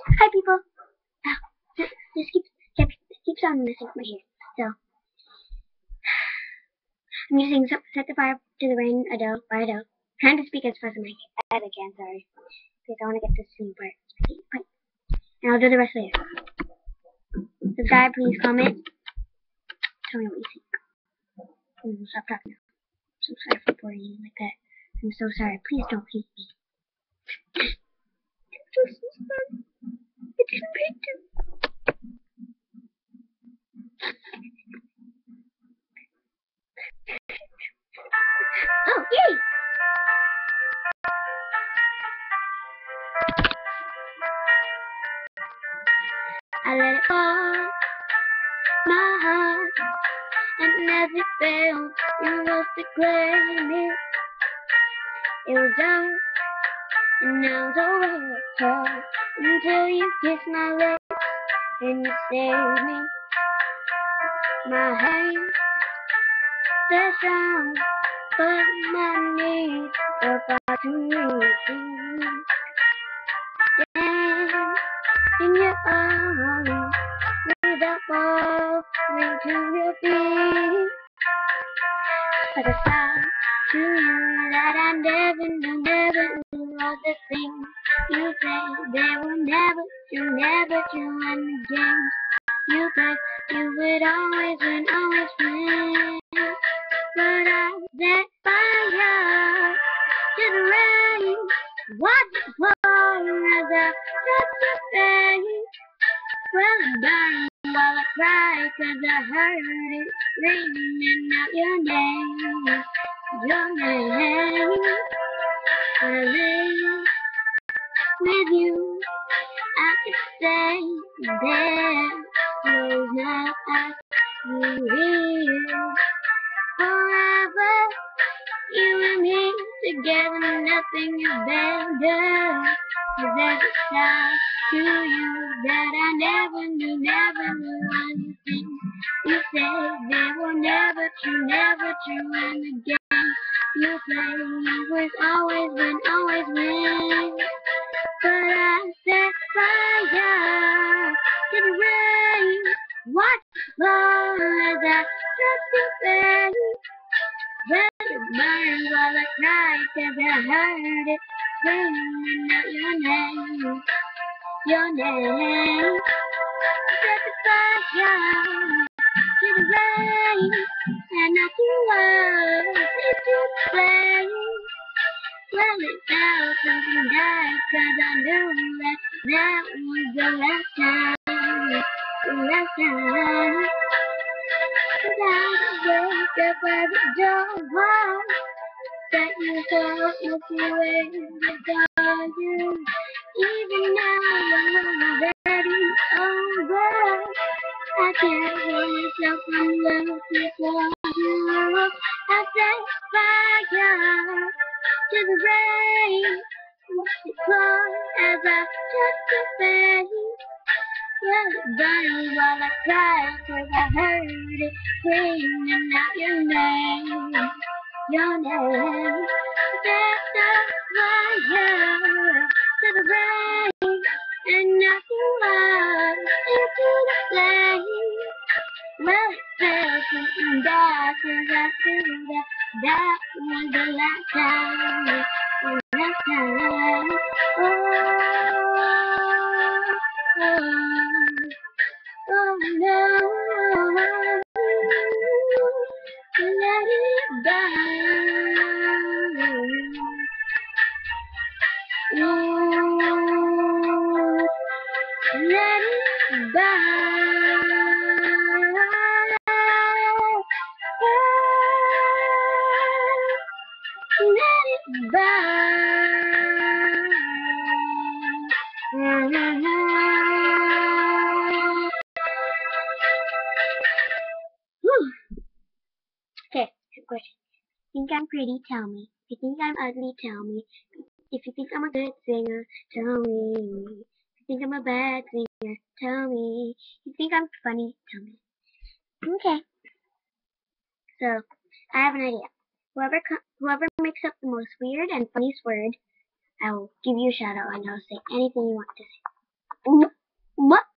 Hi people! This keeps on messing with my hair. So, I'm using Set the Fire to the Rain Adele by Adele. Trying to speak as fast as I can, sorry. Because I want to get this scene part. And I'll do the rest later. Subscribe, please comment. Tell me what you think. Stop talking now. I'm so sorry for boring you like that. I'm so sorry. Please don't hate me. It's so sad. I didn't mean to. Oh, yay! I let it fall, my heart, and as it fell, you rose to claim it. It was done, and now it's over, until you kissed my lips, and you saved me. My hands, they're strong, but my knees are far too weak. Stand in your arms, without falling to your feet. But I found to you that I never knew all the things you say. They will never join the games you play. You would always win. But I set fire to the rain. Watch it fall as I touch your face. Well, it burned while I cried, 'cause I heard it ringing out your name. When I lay with you, I could stay there. Close my eyes, you here forever. You and me together, nothing is better. 'Cause there's a side to you that I never knew. All the things you say, they will never true. And the game you play, you was always win. But I set fire to the rain. Watch it fall as I touch your face. Well, it burned while I cried, 'cause I heard it ringing out your name. Set the fire to the rain, and I threw us into the flame. Well, it felt something died, 'cause I knew that was the last time. 'Cause I wake up at the door that you thought was the way to go. Even now I'm already over. I can't hold myself from looking for you. I set fire to the rain. Watch it fall as I touch your face. Well, it burned while I cried, 'cause I heard it screaming out your name. Set the fire to the rain, and nothing was into the flame. Well, it felt something dark, 'cause I knew that was the last time. Oh no, let it burn. Let it burn. Let it burn. Whew. Okay, question. Think I'm pretty? Tell me. If you think I'm ugly, tell me. If you think I'm a good singer, tell me. If you think I'm a bad singer, tell me. If you think I'm funny, tell me. Okay. So, I have an idea. Whoever makes up the most weird and funniest word, I will give you a shout out and I'll say anything you want to say.